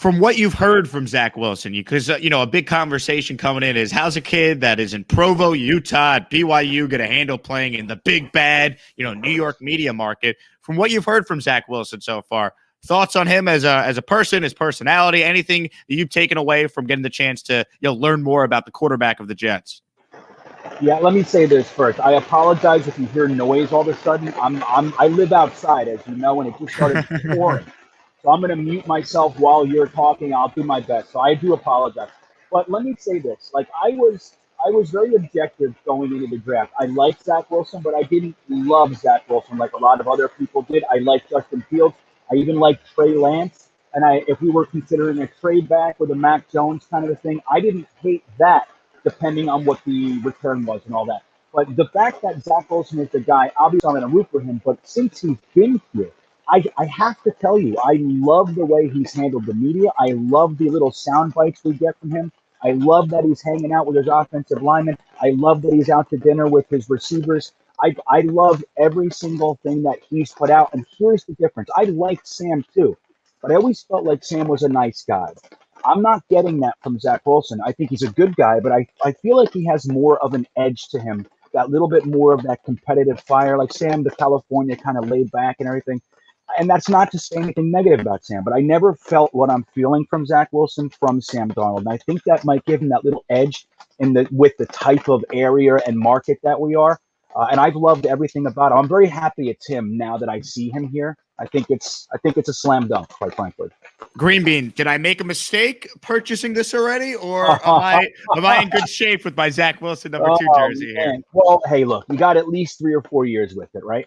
from what you've heard from Zach Wilson, because a big conversation coming in is how's a kid that is in Provo, Utah, at BYU going to handle playing in the big bad, New York media market? From what you've heard from Zach Wilson so far, thoughts on him as a person, his personality, anything that you've taken away from getting the chance to learn more about the quarterback of the Jets? Yeah, let me say this first. I apologize if you hear noise all of a sudden. I live outside, as you know, and it just started pouring. So I'm going to mute myself while you're talking. I'll do my best. So I do apologize. But let me say this. Like I was very objective going into the draft. I liked Zach Wilson, but I didn't love Zach Wilson like a lot of other people did. I liked Justin Fields. I even liked Trey Lance. And if we were considering a trade back with a Mac Jones kind of a thing, I didn't hate that, depending on what the return was and all that. But the fact that Zach Wilson is the guy, obviously I'm going to root for him, but since he's been here, I have to tell you, I love the way he's handled the media. I love the little sound bites we get from him. I love that he's hanging out with his offensive linemen. I love that he's out to dinner with his receivers. I love every single thing that he's put out. And here's the difference. I liked Sam too, but I always felt like Sam was a nice guy. I'm not getting that from Zach Wilson. I think he's a good guy, but I feel like he has more of an edge to him, that little bit more of that competitive fire. Like Sam, the California kind of laid back and everything. And that's not to say anything negative about Sam, but I never felt what I'm feeling from Zach Wilson from Sam Darnold. And I think that might give him that little edge with the type of area and market that we are. And I've loved everything about him. I'm very happy it's him now that I see him here. I think it's a slam dunk, quite frankly. GreanBean, did I make a mistake purchasing this already, or am I in good shape with my Zach Wilson number 2 jersey here? Well, hey, look, you got at least 3 or 4 years with it, right?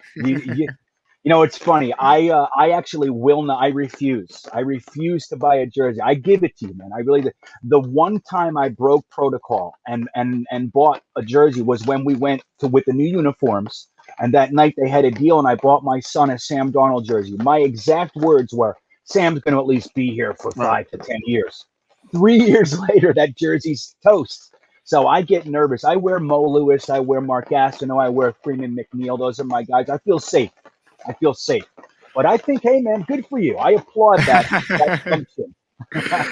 It's funny. I actually will not. I refuse. I refuse to buy a jersey. I give it to you, man. I really do. The one time I broke protocol and bought a jersey was when we went with the new uniforms. And that night they had a deal, and I bought my son a Sam Darnold jersey. My exact words were, Sam's going to at least be here for 5 to 10 years. 3 years later, that jersey's toast. So I get nervous. I wear Mo Lewis. I wear Mark Gastineau. I wear Freeman McNeil. Those are my guys. I feel safe. But I think, hey, man, good for you. I applaud that function.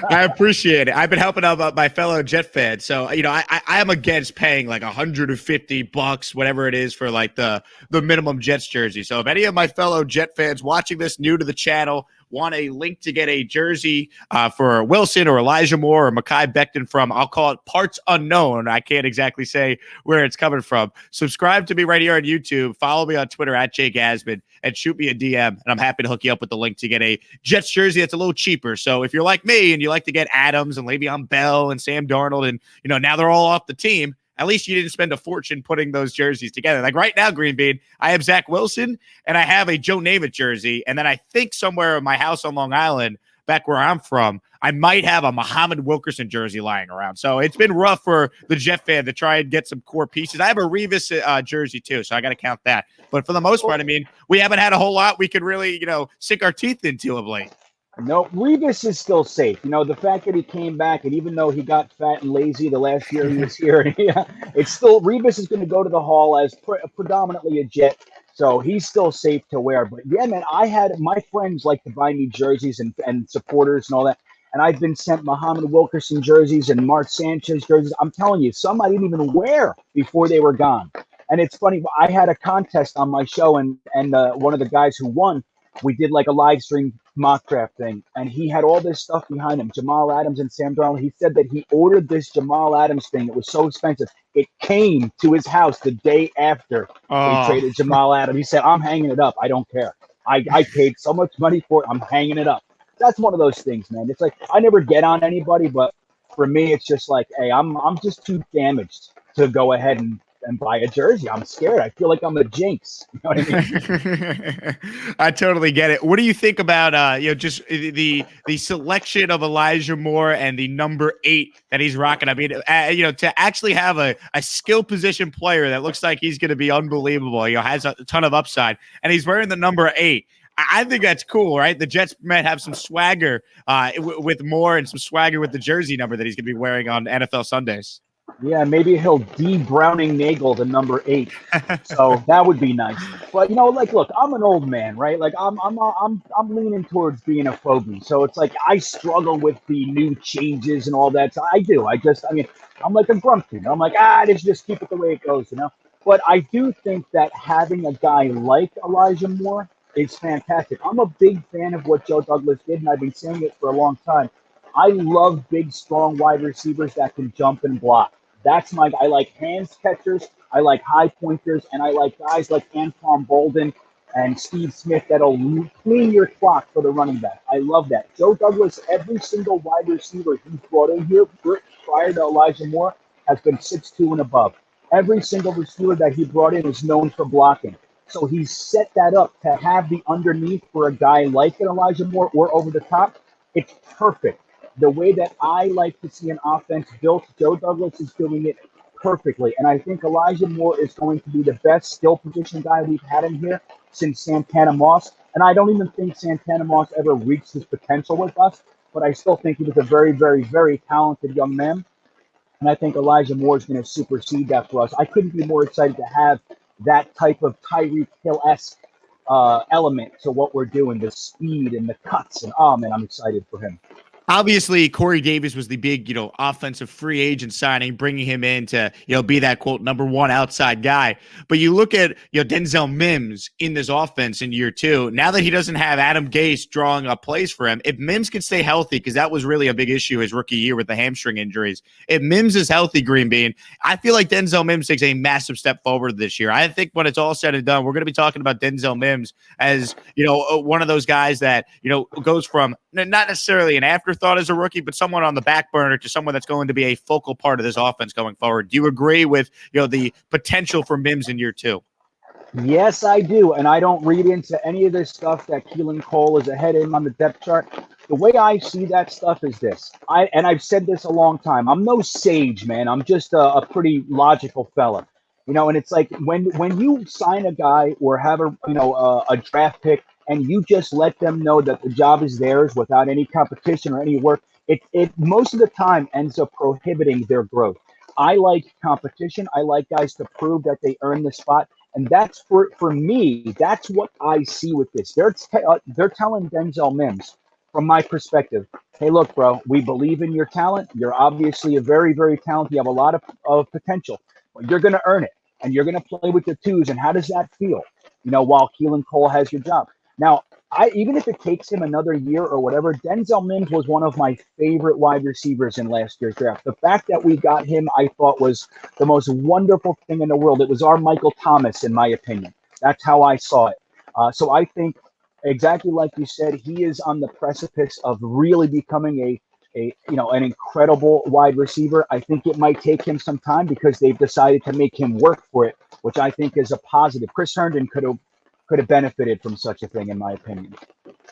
I appreciate it. I've been helping out my fellow Jet fans. So, I am against paying like $150, whatever it is, for like the minimum Jets jersey. So if any of my fellow Jet fans watching this new to the channel want a link to get a jersey for Wilson or Elijah Moore or Mekhi Becton from, I'll call it parts unknown. I can't exactly say where it's coming from. Subscribe to me right here on YouTube. Follow me on Twitter at @JGasman and shoot me a DM. And I'm happy to hook you up with the link to get a Jets jersey that's a little cheaper. So if you're like me and you like to get Adams and Le'Veon Bell and Sam Darnold and, now they're all off the team, at least you didn't spend a fortune putting those jerseys together. Like right now, GreanBean, I have Zach Wilson and I have a Joe Namath jersey. And then I think somewhere in my house on Long Island, back where I'm from, I might have a Muhammad Wilkerson jersey lying around. So it's been rough for the Jet fan to try and get some core pieces. I have a Revis jersey too, so I got to count that. But for the most part, we haven't had a whole lot we could really, sink our teeth into of late. No, Revis is still safe. The fact that he came back, and even though he got fat and lazy the last year he was here, it's still Revis is going to go to the Hall as predominantly a Jet, so he's still safe to wear. But yeah, man, I had my friends like to buy me jerseys and supporters and all that, and I've been sent Muhammad Wilkerson jerseys and Mark Sanchez jerseys. I'm telling you, some I didn't even wear before they were gone. And it's funny, I had a contest on my show, and one of the guys who won, we did like a live stream mock draft thing, and he had all this stuff behind him, Jamal Adams and Sam Darnold. He said that he ordered this Jamal Adams thing. It was so expensive. It came to his house the day after they traded Jamal Adams. He said, I'm hanging it up. I don't care. I paid so much money for it. I'm hanging it up. That's one of those things, man. It's like, I never get on anybody, but for me, it's just like, hey, I'm just too damaged to go ahead and buy a jersey. I'm scared. I feel like I'm a jinx. You know what I mean? I totally get it. What do you think about just the selection of Elijah Moore and the number 8 that he's rocking? I mean, to actually have a skill position player that looks like he's going to be unbelievable, has a ton of upside, and he's wearing the number 8. I think that's cool, right? The Jets might have some swagger with Moore and some swagger with the jersey number that he's going to be wearing on NFL Sundays. Yeah, maybe he'll Browning Nagel to number 8. So that would be nice. But like, look, I'm an old man, right? Like, I'm leaning towards being a phobie. So it's like I struggle with the new changes and all that. So I do. I mean, I'm like a grumpy. I'm like, just keep it the way it goes. But I do think that having a guy like Elijah Moore is fantastic. I'm a big fan of what Joe Douglas did, and I've been saying it for a long time. I love big, strong wide receivers that can jump and block. I like hands catchers, I like high pointers, and I like guys like Antoine Bolden and Steve Smith that'll clean your clock for the running back. I love that. Joe Douglas, every single wide receiver he's brought in here prior to Elijah Moore has been 6'2" and above. Every single receiver that he brought in is known for blocking. So he's set that up to have the underneath for a guy like an Elijah Moore or over the top. It's perfect. The way that I like to see an offense built, Joe Douglas is doing it perfectly. And I think Elijah Moore is going to be the best skill position guy we've had in here since Santana Moss. And I don't even think Santana Moss ever reached his potential with us, but I still think he was a very, very, very talented young man. And I think Elijah Moore is going to supersede that for us. I couldn't be more excited to have that type of Tyreek Hill-esque element to what we're doing, the speed and the cuts. And, oh, man, I'm excited for him. Obviously, Corey Davis was the big, offensive free agent signing, bringing him in to, be that quote number one outside guy. But you look at, Denzel Mims in this offense in year 2. Now that he doesn't have Adam Gase drawing up plays for him, if Mims can stay healthy, because that was really a big issue his rookie year with the hamstring injuries. If Mims is healthy, GreanBean, I feel like Denzel Mims takes a massive step forward this year. I think when it's all said and done, we're going to be talking about Denzel Mims as, one of those guys that, goes from not necessarily an afterthought as a rookie, but someone on the back burner to someone that's going to be a focal part of this offense going forward. Do you agree with the potential for Mims in year 2? Yes, I do. And I don't read into any of this stuff that Keelan Cole is ahead of him on the depth chart. The way I see that stuff is this. I've said this a long time. I'm no sage, man. I'm just a pretty logical fella. And it's like when you sign a guy or have a draft pick and you just let them know that the job is theirs without any competition or any work, it most of the time ends up prohibiting their growth. I like competition. I like guys to prove that they earn the spot. And that's for me. That's what I see with this. They're telling Denzel Mims, from my perspective, hey, look, bro, we believe in your talent. You're obviously a very, very talented. You have a lot of potential. But you're going to earn it, and you're going to play with the twos. And how does that feel? While Keelan Cole has your job. Now, even if it takes him another year or whatever, Denzel Mims was one of my favorite wide receivers in last year's draft. The fact that we got him, I thought, was the most wonderful thing in the world. It was our Michael Thomas, in my opinion. That's how I saw it. So I think, exactly like you said, he is on the precipice of really becoming an incredible wide receiver. I think it might take him some time because they've decided to make him work for it, which I think is a positive. Chris Herndon could have benefited from such a thing, in my opinion.